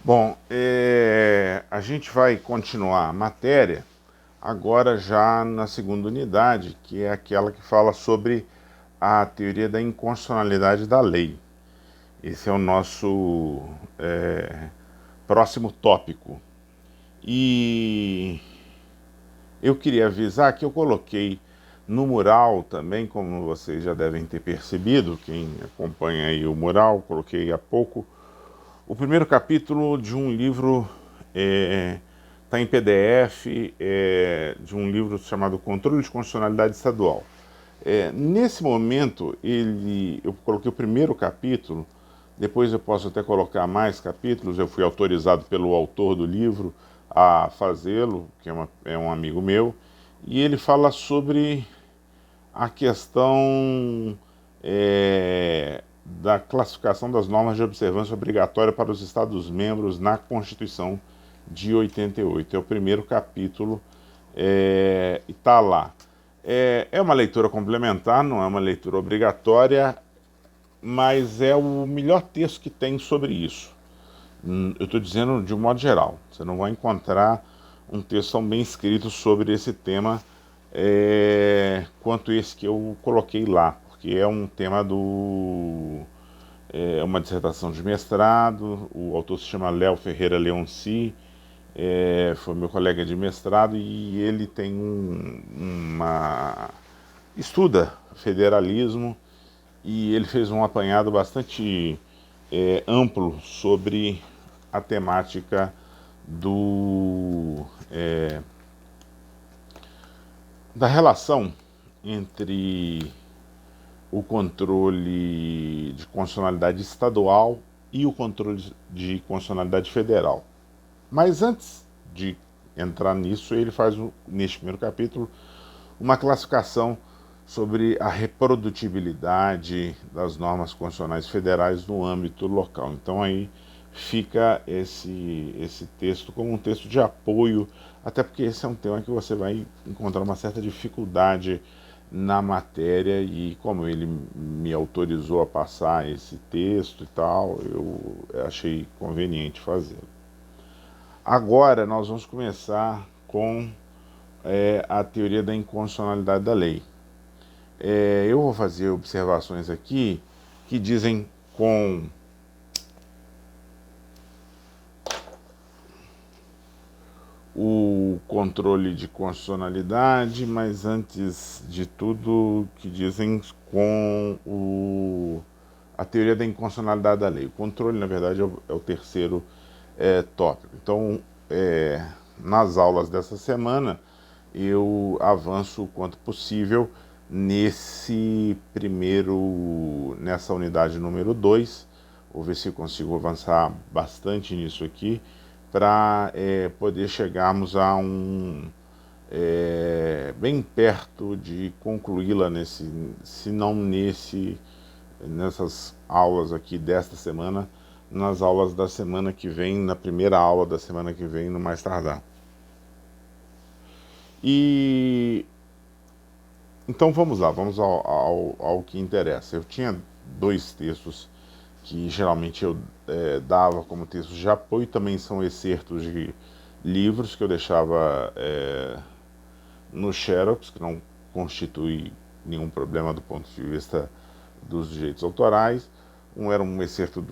Bom, a gente vai continuar a matéria agora já na segunda unidade, que é aquela que fala sobre a teoria da inconstitucionalidade da lei. Esse é o nosso próximo tópico. E eu queria avisar que eu coloquei no mural também, como vocês já devem ter percebido, quem acompanha aí o mural, coloquei há pouco, o primeiro capítulo de um livro, está em PDF, de um livro chamado Controle de Constitucionalidade Estadual. Nesse momento, eu coloquei o primeiro capítulo, depois eu posso até colocar mais capítulos, eu fui autorizado pelo autor do livro a fazê-lo, que é um amigo meu, e ele fala sobre a questão da classificação das normas de observância obrigatória para os Estados-membros na Constituição de 88. É o primeiro capítulo e está lá. É uma leitura complementar, não é uma leitura obrigatória, mas é o melhor texto que tem sobre isso. Eu estou dizendo de um modo geral. Você não vai encontrar um texto tão bem escrito sobre esse tema quanto esse que eu coloquei lá, porque é um tema é uma dissertação de mestrado. O autor se chama Léo Ferreira Leonci, foi meu colega de mestrado, e ele tem estuda federalismo, e ele fez um apanhado bastante amplo sobre a temática da relação entre o controle de constitucionalidade estadual e o controle de constitucionalidade federal. Mas antes de entrar nisso, ele faz, neste primeiro capítulo, uma classificação sobre a reprodutibilidade das normas constitucionais federais no âmbito local. Então aí fica esse texto como um texto de apoio, até porque esse é um tema que você vai encontrar uma certa dificuldade na matéria, e como ele me autorizou a passar esse texto e tal, eu achei conveniente fazê-lo. Agora nós vamos começar com a teoria da inconstitucionalidade da lei. Eu vou fazer observações aqui que dizem com o controle de constitucionalidade, mas antes de tudo, que dizem com a teoria da inconstitucionalidade da lei. O controle, na verdade, é o terceiro tópico. Então, nas aulas dessa semana, eu avanço o quanto possível nessa unidade número 2. Vou ver se eu consigo avançar bastante nisso aqui, para poder chegarmos a bem perto de concluí-la, se não nessas aulas aqui desta semana, nas aulas da semana que vem, na primeira aula da semana que vem, no mais tardar. Então vamos lá, vamos ao que interessa. Eu tinha dois textos que geralmente eu dava como textos de apoio, também são excertos de livros que eu deixava no Xerox, que não constitui nenhum problema do ponto de vista dos direitos autorais. Um era um excerto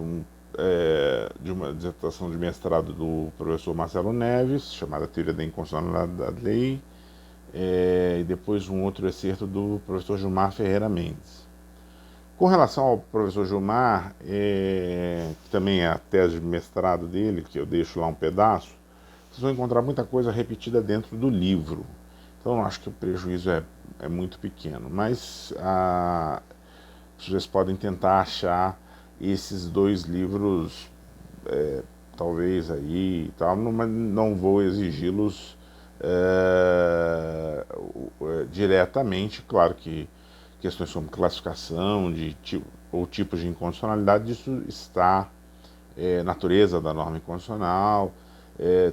de uma dissertação de mestrado do professor Marcelo Neves, chamada Teoria da Inconstitucionalidade da Lei, e depois um outro excerto do professor Gilmar Ferreira Mendes. Com relação ao professor Gilmar, que também é a tese de mestrado dele, que eu deixo lá um pedaço, vocês vão encontrar muita coisa repetida dentro do livro. Então eu acho que o prejuízo é muito pequeno. Mas vocês podem tentar achar esses dois livros, talvez aí e tal, mas não vou exigi-los diretamente. Claro que questões como classificação ou tipos de inconstitucionalidade, isso está natureza da norma inconstitucional,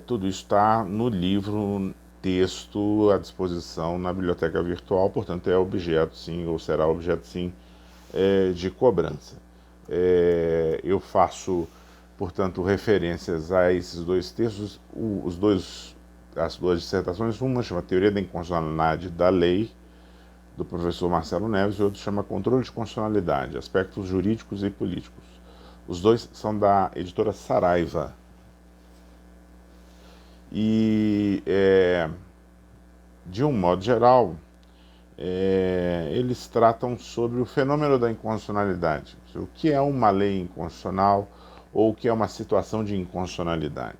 tudo isso está no livro texto à disposição na biblioteca virtual, portanto é objeto sim, ou será objeto sim, de cobrança. Eu faço portanto, referências a esses dois textos, as duas dissertações, uma chama Teoria da Inconstitucionalidade da Lei, do professor Marcelo Neves, e outro chama Controle de Constitucionalidade, Aspectos Jurídicos e Políticos. Os dois são da editora Saraiva. E, de um modo geral, eles tratam sobre o fenômeno da inconstitucionalidade. O que é uma lei inconstitucional ou o que é uma situação de inconstitucionalidade.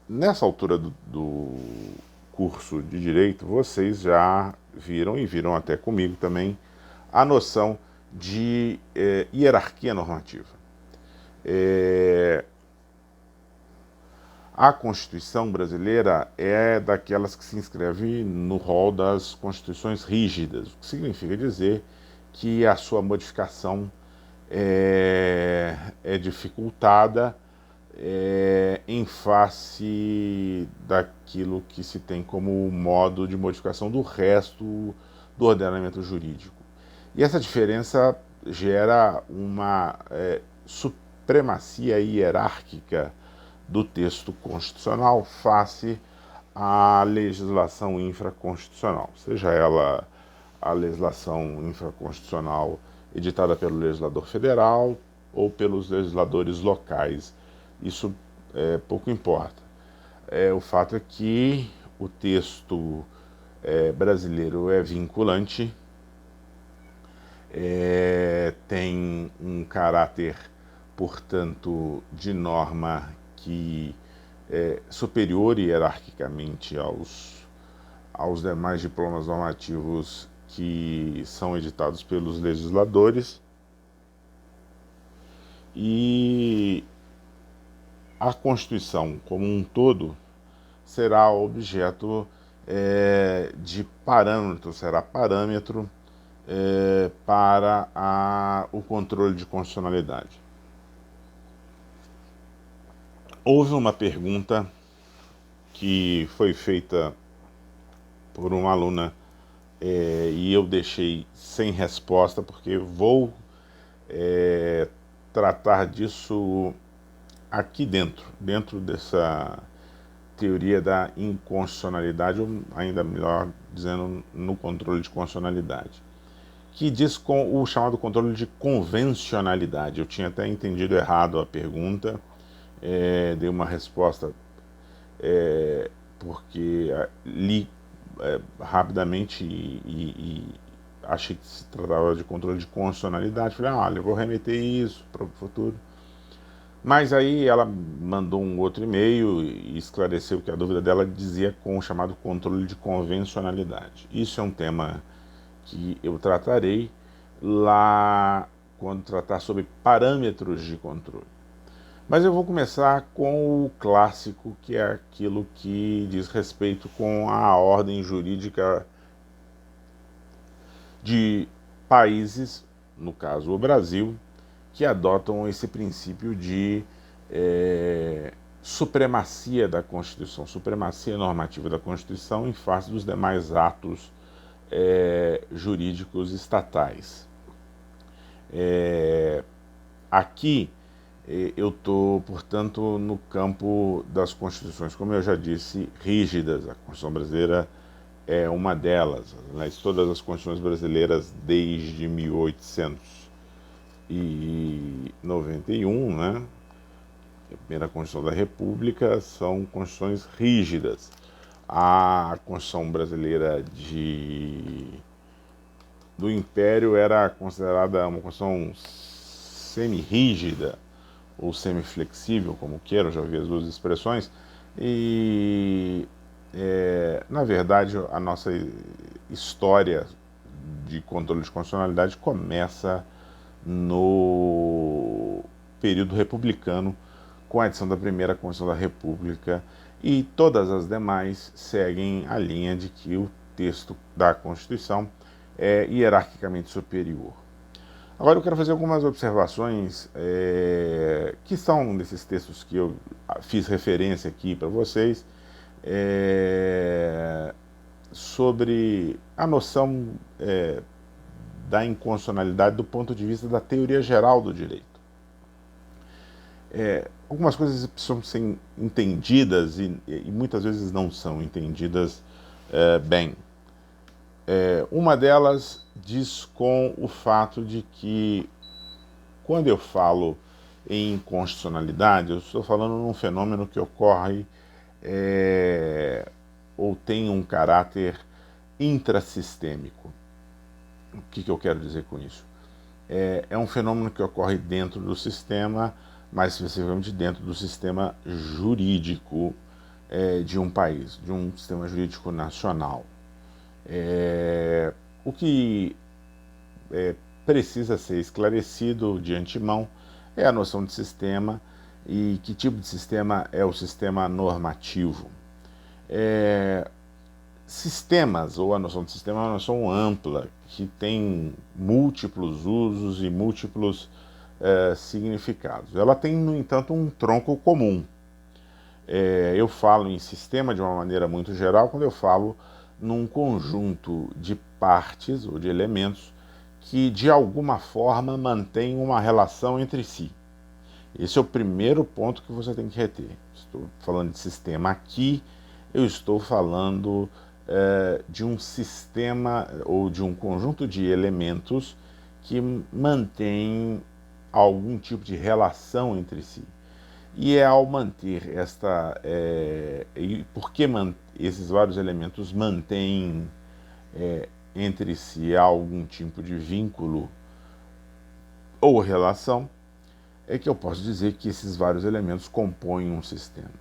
Nessa altura do curso de Direito, vocês já viram, e viram até comigo também, a noção de hierarquia normativa. A Constituição brasileira é daquelas que se inscreve no rol das constituições rígidas, o que significa dizer que a sua modificação é dificultada em face daquilo que se tem como modo de modificação do resto do ordenamento jurídico. E essa diferença gera uma supremacia hierárquica do texto constitucional face à legislação infraconstitucional, seja ela a legislação infraconstitucional editada pelo legislador federal ou pelos legisladores locais. Isso pouco importa. O fato é que o texto brasileiro é vinculante, tem um caráter, portanto, de norma que é superior hierarquicamente aos demais diplomas normativos que são editados pelos legisladores, e a Constituição como um todo será objeto de parâmetro, será parâmetro para o controle de constitucionalidade. Houve uma pergunta que foi feita por uma aluna e eu deixei sem resposta, porque vou tratar disso aqui dentro dessa teoria da inconstitucionalidade, ou ainda melhor dizendo, no controle de constitucionalidade, que diz com o chamado controle de convencionalidade. Eu tinha até entendido errado a pergunta, dei uma resposta porque li rapidamente e achei que se tratava de controle de constitucionalidade. Falei, olha, eu vou remeter isso para o futuro. Mas aí ela mandou um outro e-mail e esclareceu que a dúvida dela dizia com o chamado controle de convencionalidade. Isso é um tema que eu tratarei lá quando tratar sobre parâmetros de controle. Mas eu vou começar com o clássico, que é aquilo que diz respeito com a ordem jurídica de países, no caso o Brasil, que adotam esse princípio de supremacia da Constituição, supremacia normativa da Constituição em face dos demais atos jurídicos estatais. Aqui eu estou, portanto, no campo das constituições, como eu já disse, rígidas. A Constituição brasileira é uma delas. Aliás, todas as constituições brasileiras desde 1891, né, a primeira Constituição da República, são constituições rígidas. A Constituição brasileira do Império era considerada uma Constituição semi-rígida, ou semi-flexível, como queiram, já ouvi as duas expressões, e na verdade a nossa história de controle de constitucionalidade começa no período republicano, com a edição da primeira Constituição da República, e todas as demais seguem a linha de que o texto da Constituição é hierarquicamente superior. Agora eu quero fazer algumas observações que são desses textos que eu fiz referência aqui para vocês, sobre a noção da inconstitucionalidade do ponto de vista da teoria geral do direito. Algumas coisas precisam ser entendidas e muitas vezes não são entendidas bem. Uma delas diz com o fato de que, quando eu falo em inconstitucionalidade, eu estou falando num fenômeno que ocorre ou tem um caráter intrassistêmico. O que eu quero dizer com isso? É um fenômeno que ocorre dentro do sistema, mais especificamente dentro do sistema jurídico de um país, de um sistema jurídico nacional. O que precisa ser esclarecido de antemão é a noção de sistema e que tipo de sistema é o sistema normativo. Sistemas, ou a noção de sistema, é uma noção ampla, que tem múltiplos usos e múltiplos significados. Ela tem, no entanto, um tronco comum. Eu falo em sistema de uma maneira muito geral quando eu falo num conjunto de partes ou de elementos que, de alguma forma, mantêm uma relação entre si. Esse é o primeiro ponto que você tem que reter. Estou falando de sistema aqui, eu estou falando de um sistema ou de um conjunto de elementos que mantêm algum tipo de relação entre si. E é ao manter esta... e por que esses vários elementos mantêm entre si algum tipo de vínculo ou relação, é que eu posso dizer que esses vários elementos compõem um sistema.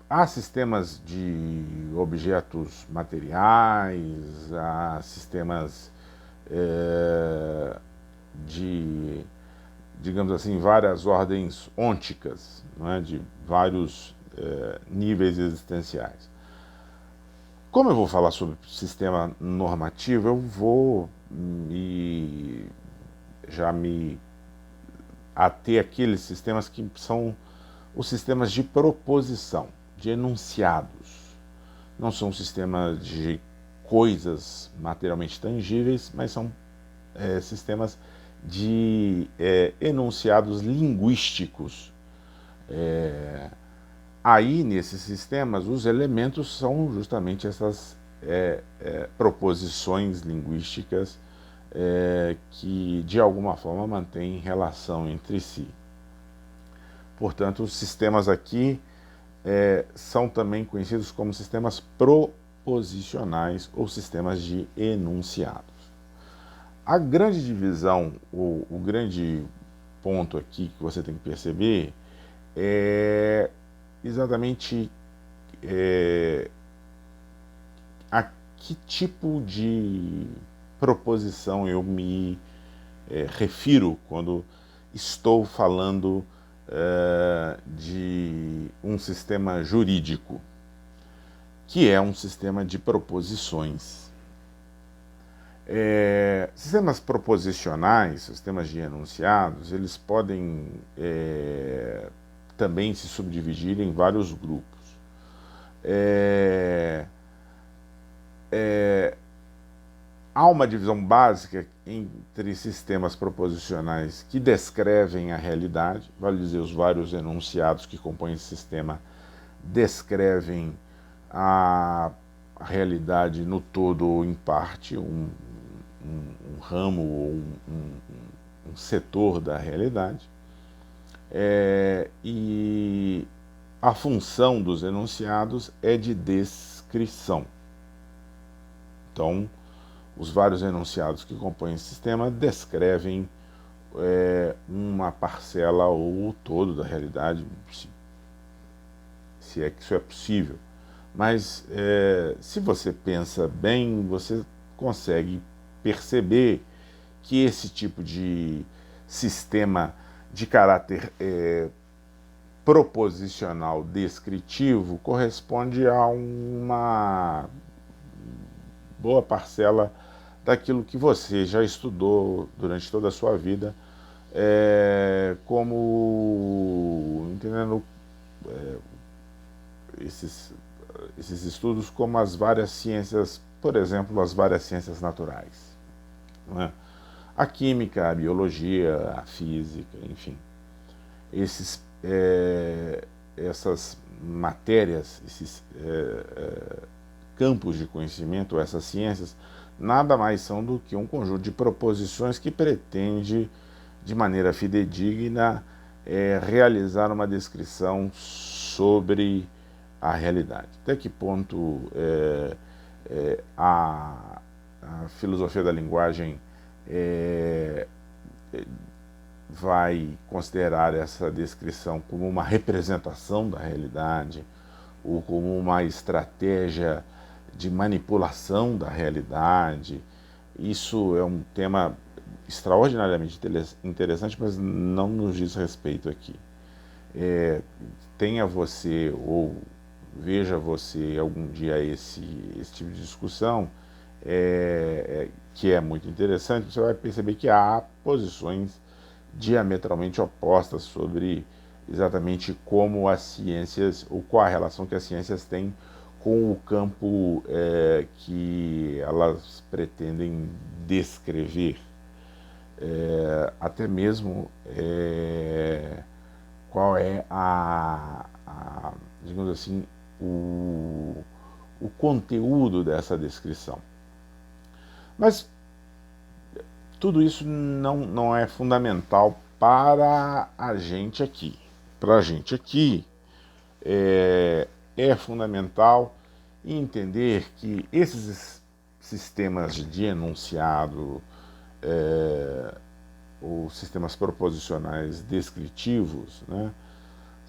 Há sistemas de objetos materiais, há sistemas de, digamos assim, várias ordens ônticas, não é? De vários níveis existenciais. Como eu vou falar sobre sistema normativo, eu vou já me ater àqueles sistemas que são os sistemas de proposição, de enunciados. Não são sistemas de coisas materialmente tangíveis, mas são sistemas de enunciados linguísticos. Aí, nesses sistemas, os elementos são justamente essas proposições linguísticas que, de alguma forma, mantêm relação entre si. Portanto, os sistemas aqui são também conhecidos como sistemas proposicionais ou sistemas de enunciados. A grande divisão, o grande ponto aqui que você tem que perceber é exatamente a que tipo de proposição eu me refiro quando estou falando de um sistema jurídico, que é um sistema de proposições. Sistemas proposicionais, sistemas de enunciados, eles podem também se subdividir em vários grupos. Há uma divisão básica entre sistemas proposicionais que descrevem a realidade, vale dizer, os vários enunciados que compõem esse sistema descrevem a realidade no todo ou em parte, um ramo ou um setor da realidade. E a função dos enunciados é de descrição. Então, os vários enunciados que compõem esse sistema descrevem uma parcela ou o todo da realidade, se é que isso é possível. Mas, se você pensa bem, você consegue perceber que esse tipo de sistema de caráter proposicional descritivo corresponde a uma boa parcela daquilo que você já estudou durante toda a sua vida, como entendendo esses estudos como as várias ciências, por exemplo, as várias ciências naturais, não é? A química, a biologia, a física, enfim. Essas matérias, esses campos de conhecimento, essas ciências, nada mais são do que um conjunto de proposições que pretende, de maneira fidedigna, realizar uma descrição sobre a realidade. Até que ponto a filosofia da linguagem vai considerar essa descrição como uma representação da realidade ou como uma estratégia de manipulação da realidade. Isso é um tema extraordinariamente interessante, mas não nos diz respeito aqui. Tenha você ou veja você algum dia esse tipo de discussão, que é muito interessante. Você vai perceber que há posições diametralmente opostas sobre exatamente como as ciências, ou qual a relação que as ciências têm com o campo que elas pretendem descrever. Até mesmo qual é digamos assim, o conteúdo dessa descrição. Mas tudo isso não é fundamental para a gente aqui. Para a gente aqui é fundamental entender que esses sistemas de enunciado, ou sistemas proposicionais descritivos, né,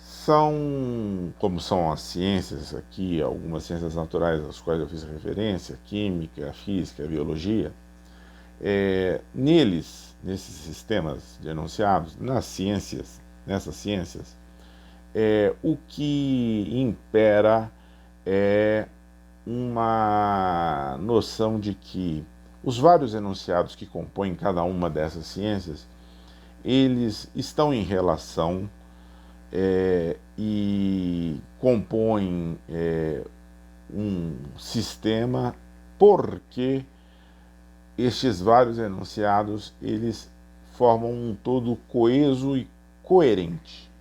são, como são as ciências aqui, algumas ciências naturais às quais eu fiz referência, a química, a física, a biologia, nesses sistemas de enunciados, nessas ciências, o que impera é uma noção de que os vários enunciados que compõem cada uma dessas ciências, eles estão em relação e compõem um sistema, porque estes vários enunciados, eles formam um todo coeso e coerente.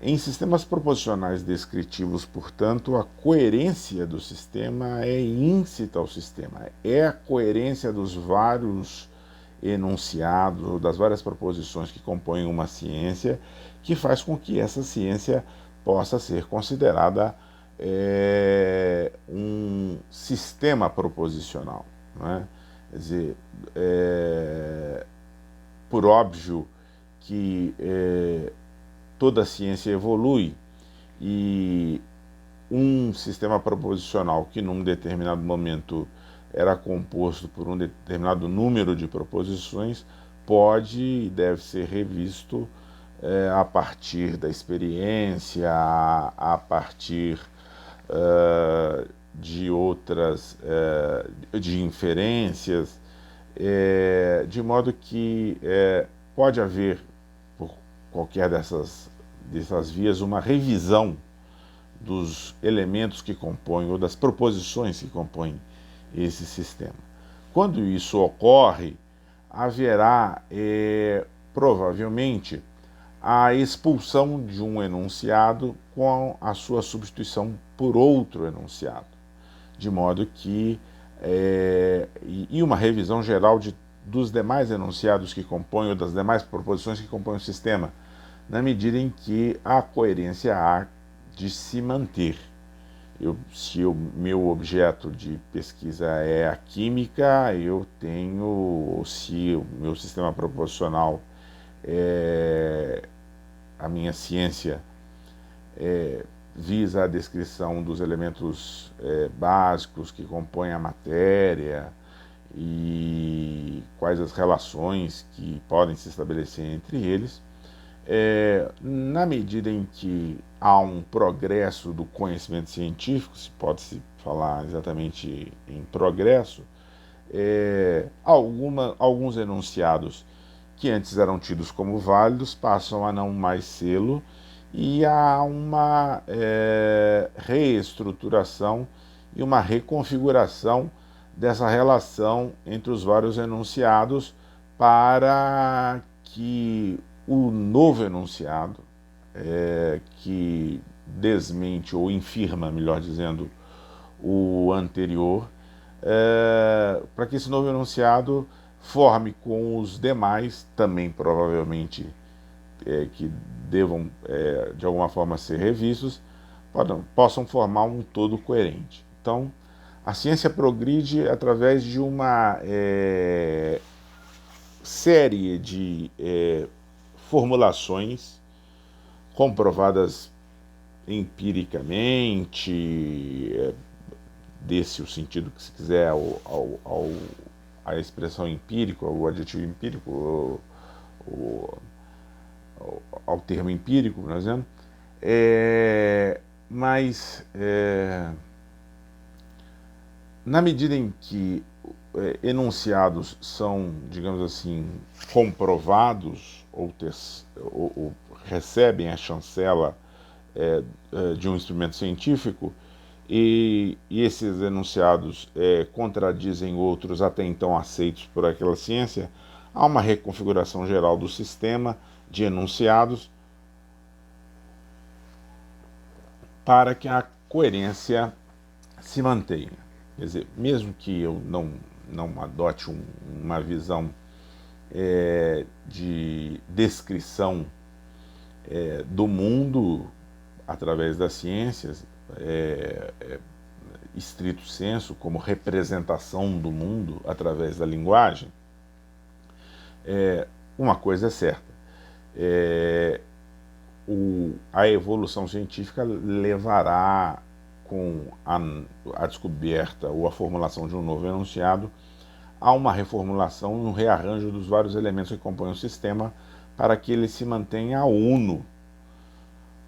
Em sistemas proposicionais descritivos, portanto, a coerência do sistema é íncita ao sistema. É a coerência dos vários enunciados, das várias proposições que compõem uma ciência, que faz com que essa ciência possa ser considerada um sistema proposicional, não é? Quer dizer, por óbvio que toda a ciência evolui, e um sistema proposicional que num determinado momento era composto por um determinado número de proposições pode e deve ser revisto a partir da experiência, a partir de outras de inferências, de modo que pode haver, por qualquer dessas vias, uma revisão dos elementos que compõem, ou das proposições que compõem esse sistema. Quando isso ocorre, haverá provavelmente a expulsão de um enunciado com a sua substituição por outro enunciado, de modo que e uma revisão geral dos demais enunciados que compõem, ou das demais proposições que compõem o sistema, na medida em que a coerência há de se manter. Se o meu objeto de pesquisa é a química, se o meu sistema proposicional a minha ciência visa a descrição dos elementos básicos que compõem a matéria e quais as relações que podem se estabelecer entre eles, na medida em que há um progresso do conhecimento científico, se pode-se falar exatamente em progresso, alguns enunciados que antes eram tidos como válidos passam a não mais sê-lo, e há uma reestruturação e uma reconfiguração dessa relação entre os vários enunciados, para que o novo enunciado, que desmente ou infirma, melhor dizendo, o anterior, para que esse novo enunciado forme com os demais, também provavelmente que devam de alguma forma ser revistos, possam formar um todo coerente. Então, a ciência progride através de uma série de formulações comprovadas empiricamente, desse o sentido que se quiser a expressão empírico, o adjetivo empírico, ao termo empírico, por exemplo, mas na medida em que enunciados são, digamos assim, comprovados ou recebem a chancela de um instrumento científico, e esses enunciados contradizem outros até então aceitos por aquela ciência, há uma reconfiguração geral do sistema de enunciados para que a coerência se mantenha. Quer dizer, mesmo que eu não adote uma visão de descrição do mundo através das ciências, estrito senso, como representação do mundo através da linguagem, uma coisa é certa: a evolução científica levará, com a descoberta ou a formulação de um novo enunciado, a uma reformulação e um rearranjo dos vários elementos que compõem o sistema para que ele se mantenha uno,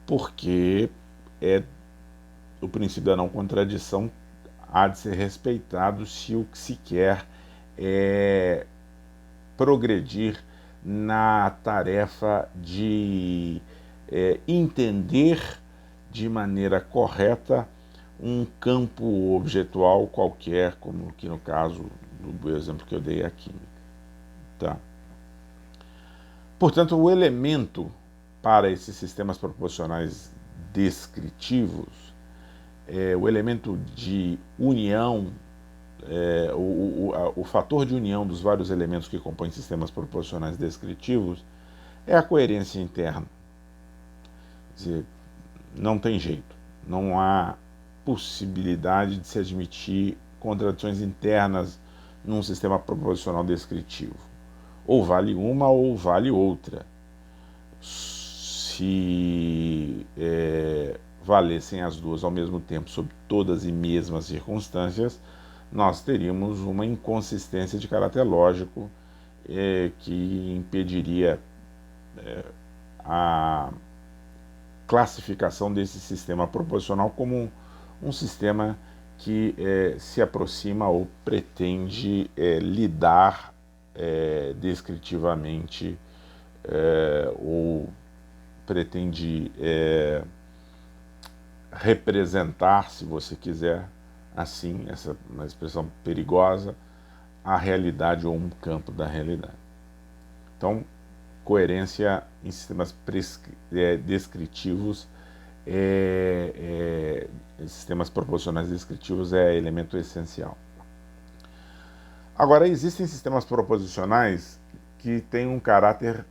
porque o princípio da não contradição há de ser respeitado se o que se quer é progredir na tarefa de entender de maneira correta um campo objetual qualquer, como que no caso do exemplo que eu dei, a química. Tá? Portanto, o elemento para esses sistemas proposicionais descritivos, o elemento de união, o fator de união dos vários elementos que compõem sistemas proposicionais descritivos é a coerência interna. Quer dizer, não tem jeito, não há possibilidade de se admitir contradições internas num sistema proposicional descritivo. Ou vale uma ou vale outra. Se valessem as duas ao mesmo tempo, sob todas e mesmas circunstâncias, nós teríamos uma inconsistência de caráter lógico que impediria a classificação desse sistema proposicional como um sistema que se aproxima ou pretende lidar descritivamente ou pretende representar, se você quiser, assim, essa uma expressão perigosa, a realidade ou um campo da realidade. Então, coerência em sistemas descritivos, sistemas proposicionais descritivos é elemento essencial. Agora, existem sistemas proposicionais que têm um caráter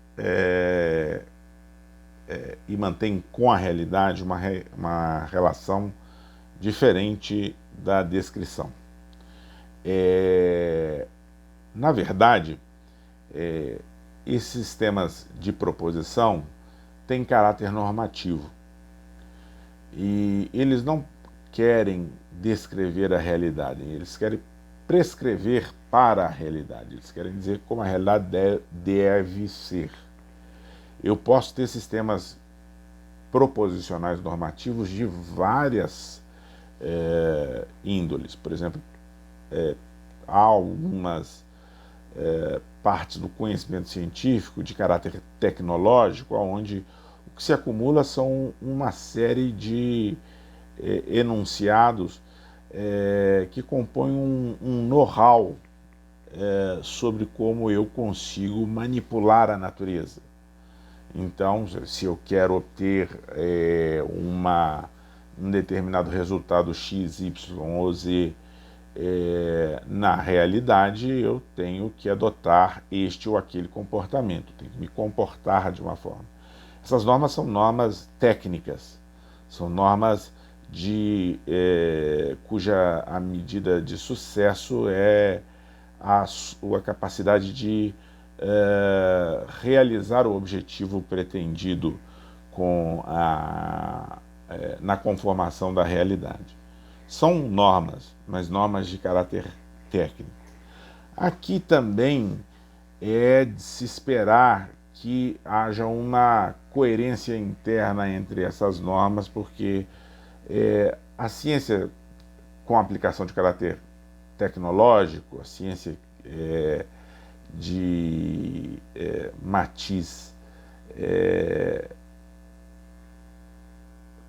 e mantêm com a realidade uma relação diferente da descrição. Na verdade, esses sistemas de proposição têm caráter normativo e eles não querem descrever a realidade, eles querem prescrever para a realidade, eles querem dizer como a realidade deve ser. Eu posso ter sistemas proposicionais normativos de várias índoles. Por exemplo, há algumas partes do conhecimento científico de caráter tecnológico, onde o que se acumula são uma série de enunciados que compõem um know-how sobre como eu consigo manipular a natureza. Então, se eu quero obter um determinado resultado X, Y ou Z na realidade, eu tenho que adotar este ou aquele comportamento, tenho que me comportar de uma forma. Essas normas são normas técnicas, são normas cuja a medida de sucesso é a sua capacidade de realizar o objetivo pretendido na conformação da realidade. São normas, mas normas de caráter técnico. Aqui também é de se esperar que haja uma coerência interna entre essas normas, porque a ciência com aplicação de caráter tecnológico, a ciência de matiz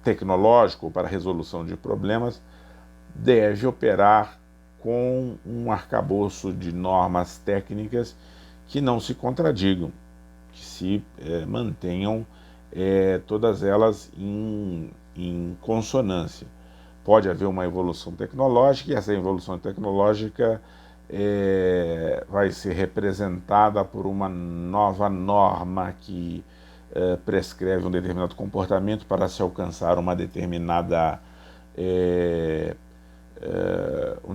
tecnológico para a resolução de problemas, deve operar com um arcabouço de normas técnicas que não se contradigam, que se mantenham todas elas em consonância. Pode haver uma evolução tecnológica e essa evolução tecnológica vai ser representada por uma nova norma que prescreve um determinado comportamento para se alcançar um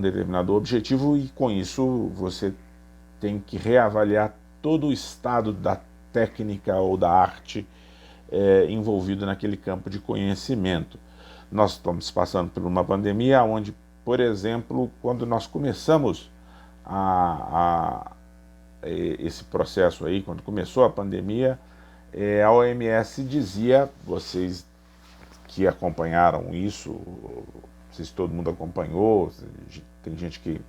determinado objetivo, e com isso você tem que reavaliar todo o estado da técnica ou da arte envolvido naquele campo de conhecimento. Nós estamos passando por uma pandemia onde, por exemplo, quando nós começamos esse processo aí, quando começou a pandemia, a OMS dizia, vocês que acompanharam isso, não sei se todo mundo acompanhou, tem gente que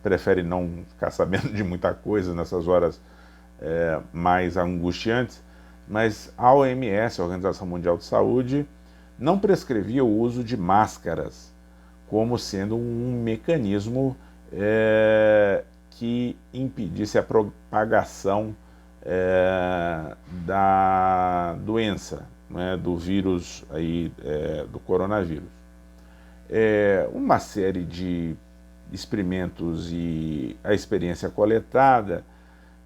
prefere não ficar sabendo de muita coisa nessas horas mais angustiantes, mas a OMS, a Organização Mundial de Saúde, não prescrevia o uso de máscaras como sendo um mecanismo que impedisse a propagação da doença, né, do vírus aí, do coronavírus. Uma série de experimentos e a experiência coletada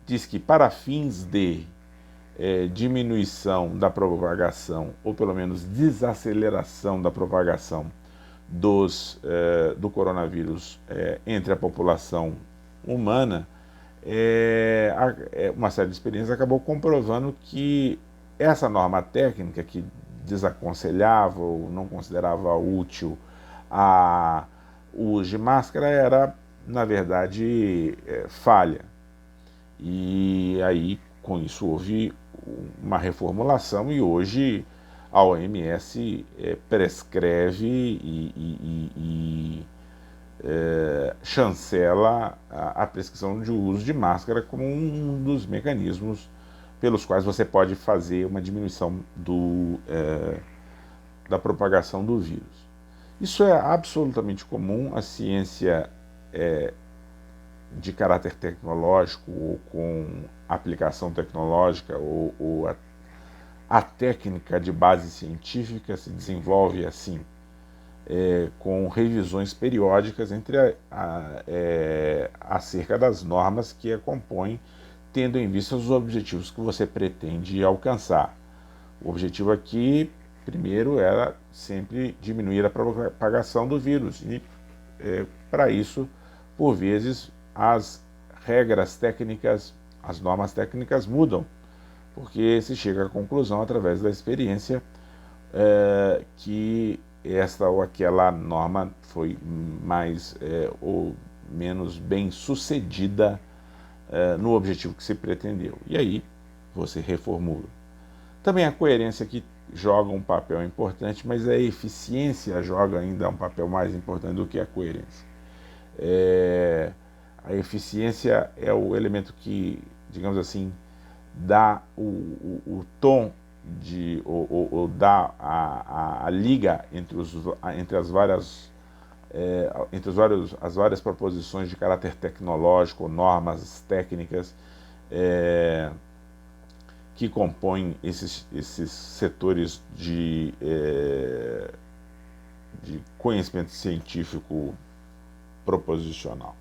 diz que para fins de diminuição da propagação, ou pelo menos desaceleração da propagação do coronavírus entre a população humana, uma série de experiências acabou comprovando que essa norma técnica que desaconselhava ou não considerava útil o uso de máscara era, na verdade, falha. E aí, com isso, houve uma reformulação e hoje a OMS prescreve e chancela a prescrição de uso de máscara como um dos mecanismos pelos quais você pode fazer uma diminuição da propagação do vírus. Isso é absolutamente comum. A ciência de caráter tecnológico ou com aplicação tecnológica ou a técnica de base científica se desenvolve assim, com revisões periódicas acerca das normas que a compõem, tendo em vista os objetivos que você pretende alcançar. O objetivo aqui, primeiro, era sempre diminuir a propagação do vírus e, para isso, por vezes, as regras técnicas, as normas técnicas mudam, porque se chega à conclusão, através da experiência, que esta ou aquela norma foi mais ou menos bem sucedida no objetivo que se pretendeu. E aí você reformula. Também a coerência que joga um papel importante, mas a eficiência joga ainda um papel mais importante do que a coerência. A eficiência é o elemento que, digamos assim, dá o tom ou dá a liga entre as várias entre as várias proposições de caráter tecnológico, normas técnicas, que compõem esses setores de conhecimento científico proposicional,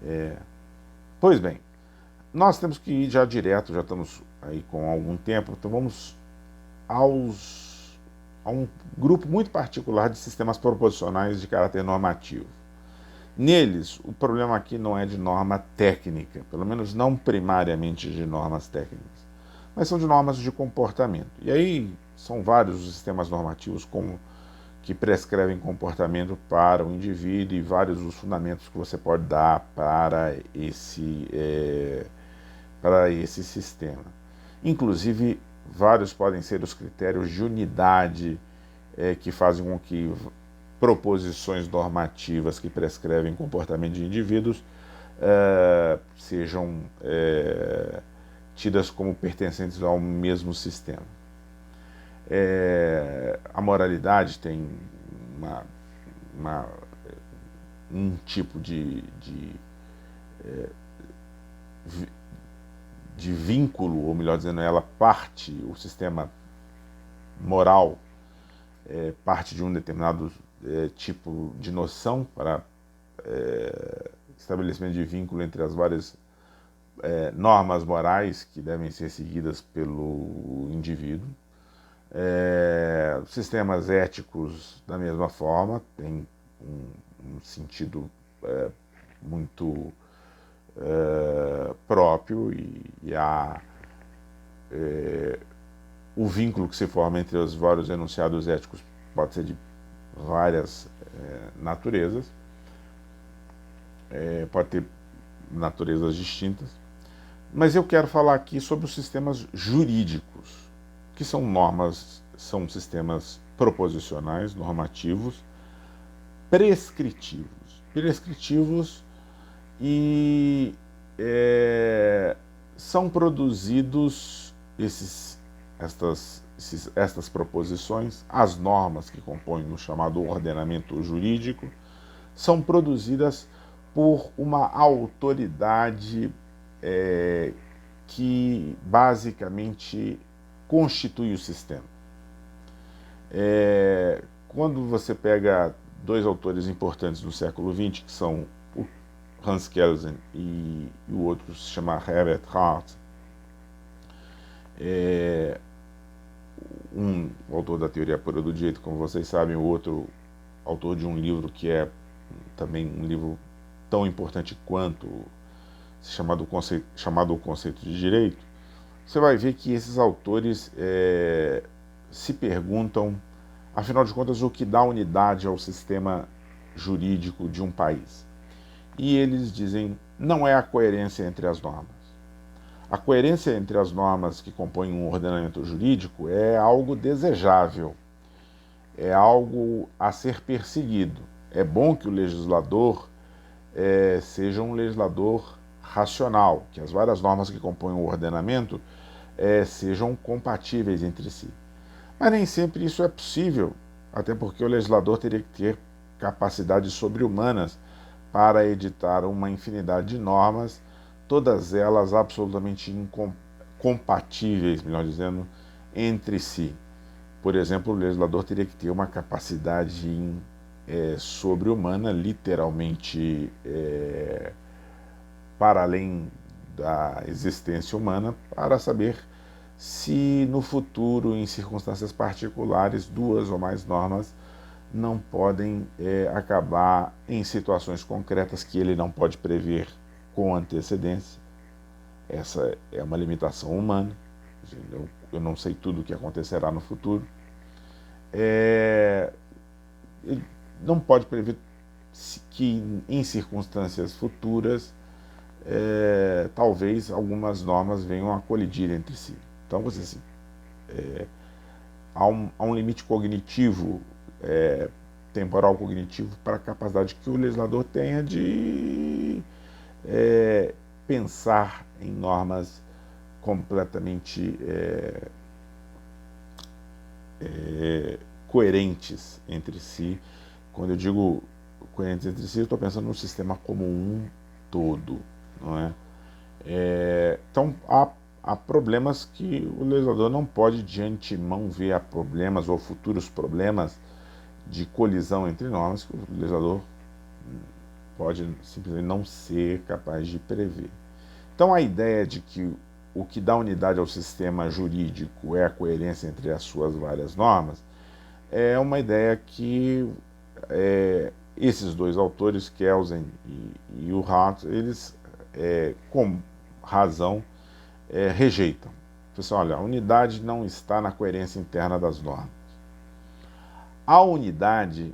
né? Pois bem, nós temos que ir já direto, já estamos aí com algum tempo, então vamos a um grupo muito particular de sistemas proposicionais de caráter normativo. Neles, o problema aqui não é de norma técnica, pelo menos não primariamente de normas técnicas, mas são de normas de comportamento. E aí são vários os sistemas normativos que prescrevem comportamento para o indivíduo e vários os fundamentos que você pode dar para esse sistema. Inclusive, vários podem ser os critérios de unidade que fazem com que proposições normativas que prescrevem comportamento de indivíduos sejam tidas como pertencentes ao mesmo sistema. A moralidade tem um tipo de vínculo, ou melhor dizendo, ela parte, o sistema moral parte de um determinado tipo de noção para estabelecimento de vínculo entre as várias normas morais que devem ser seguidas pelo indivíduo. Sistemas éticos, da mesma forma, tem um sentido muito próprio e há o vínculo que se forma entre os vários enunciados éticos pode ser de várias naturezas, pode ter naturezas distintas, mas eu quero falar aqui sobre os sistemas jurídicos, que são são sistemas proposicionais, normativos, prescritivos e são produzidos estas proposições, as normas que compõem o chamado ordenamento jurídico, são produzidas por uma autoridade que basicamente constitui o sistema. Quando você pega dois autores importantes do século XX, que são o Hans Kelsen e o outro se chama Herbert Hart, um autor da teoria pura do direito, como vocês sabem, o outro autor de um livro que é também um livro tão importante quanto chamado O Conceito de Direito, você vai ver que esses autores se perguntam, afinal de contas, o que dá unidade ao sistema jurídico de um país. E eles dizem, não é a coerência entre as normas. A coerência entre as normas que compõem um ordenamento jurídico é algo desejável, é algo a ser perseguido. É bom que o legislador seja um legislador racional, que as várias normas que compõem o ordenamento sejam compatíveis entre si. Mas nem sempre isso é possível, até porque o legislador teria que ter capacidades sobre-humanas para editar uma infinidade de normas, todas elas absolutamente incompatíveis, melhor dizendo, entre si. Por exemplo, o legislador teria que ter uma capacidade sobre-humana, literalmente para além da existência humana, para saber se no futuro, em circunstâncias particulares, duas ou mais normas não podem acabar em situações concretas que ele não pode prever com antecedência. Essa é uma limitação humana. Eu não sei tudo o que acontecerá no futuro. Ele não pode prever que em circunstâncias futuras talvez algumas normas venham a colidir entre si. Então, assim, há um limite cognitivo, temporal cognitivo, para a capacidade que o legislador tenha de pensar em normas completamente coerentes entre si Quando eu digo coerentes entre si, eu estou pensando no sistema como um todo, não é? Então, há problemas que o legislador não pode de antemão ver a problemas ou futuros problemas de colisão entre normas que o legislador pode simplesmente não ser capaz de prever. Então, a ideia de que o que dá unidade ao sistema jurídico é a coerência entre as suas várias normas é uma ideia que esses dois autores, Kelsen e o Hart, eles, com razão, rejeitam. Assim, olha, a unidade não está na coerência interna das normas. A unidade,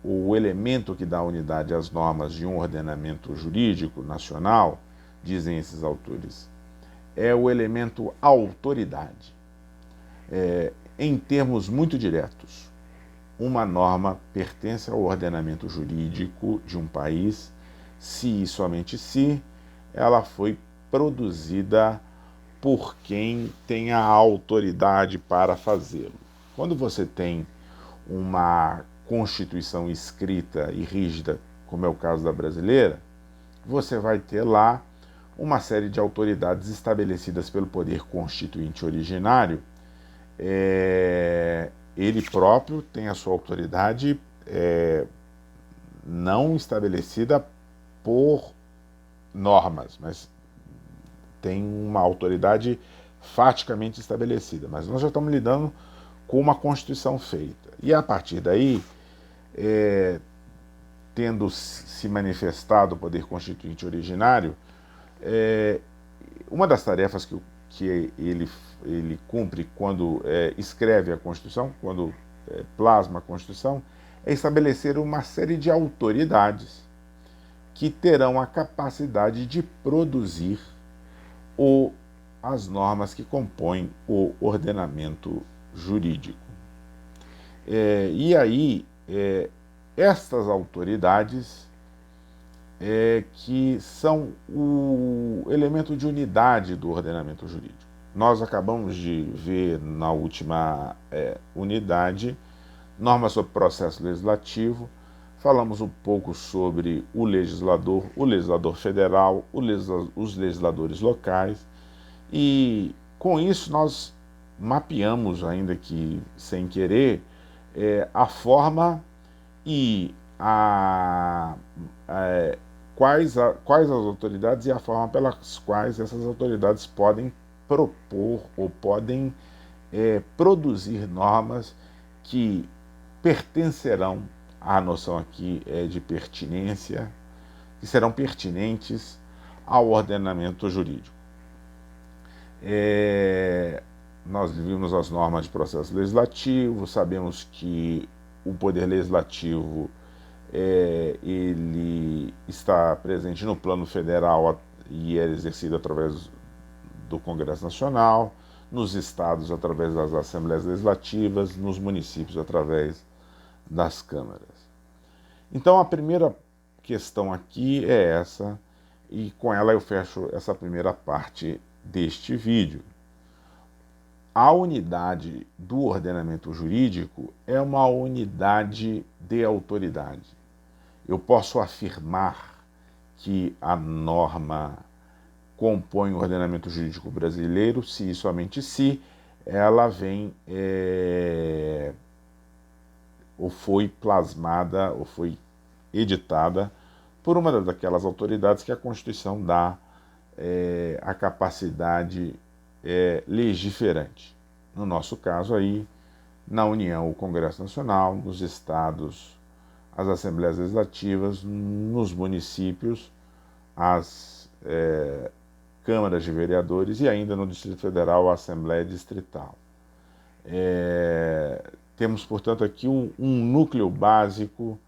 o elemento que dá unidade às normas de um ordenamento jurídico nacional, dizem esses autores, é o elemento autoridade. Em termos muito diretos, uma norma pertence ao ordenamento jurídico de um país se e somente se ela foi produzida por quem tem a autoridade para fazê-lo. Quando você tem uma Constituição escrita e rígida, como é o caso da brasileira, você vai ter lá uma série de autoridades estabelecidas pelo poder constituinte originário. Ele próprio tem a sua autoridade não estabelecida por normas, mas tem uma autoridade faticamente estabelecida. Mas nós já estamos lidando com uma Constituição feita. E a partir daí, tendo se manifestado o poder constituinte originário, uma das tarefas que ele cumpre quando escreve a Constituição, quando plasma a Constituição, é estabelecer uma série de autoridades que terão a capacidade de produzir as normas que compõem o ordenamento jurídico. E aí, estas autoridades que são o elemento de unidade do ordenamento jurídico. Nós acabamos de ver na última unidade normas sobre processo legislativo, falamos um pouco sobre o legislador federal, os legisladores locais, e com isso nós mapeamos, ainda que sem querer, a forma e quais as autoridades e a forma pelas quais essas autoridades podem propor ou podem produzir normas que pertencerão à noção aqui de pertinência, que serão pertinentes ao ordenamento jurídico. Nós vimos as normas de processo legislativo, sabemos que o poder legislativo ele está presente no plano federal e é exercido através do Congresso Nacional, nos estados através das assembleias legislativas, nos municípios através das câmaras. Então a primeira questão aqui é essa, e com ela eu fecho essa primeira parte deste vídeo. A unidade do ordenamento jurídico é uma unidade de autoridade. Eu posso afirmar que a norma compõe o ordenamento jurídico brasileiro se e somente se ela vem ou foi plasmada ou foi editada por uma daquelas autoridades que a Constituição dá a capacidade legiferante. No nosso caso aí, na União, o Congresso Nacional, nos estados, as Assembleias Legislativas, nos municípios, as câmaras de vereadores e ainda no Distrito Federal, a Assembleia Distrital. Temos, portanto, aqui um núcleo básico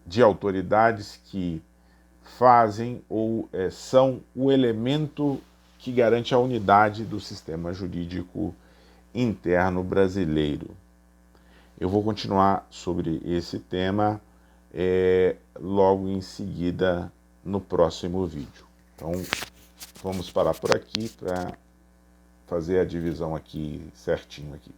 de autoridades que fazem ou são o elemento que garante a unidade do sistema jurídico interno brasileiro. Eu vou continuar sobre esse tema logo em seguida no próximo vídeo. Então, vamos parar por aqui para fazer a divisão aqui certinho aqui.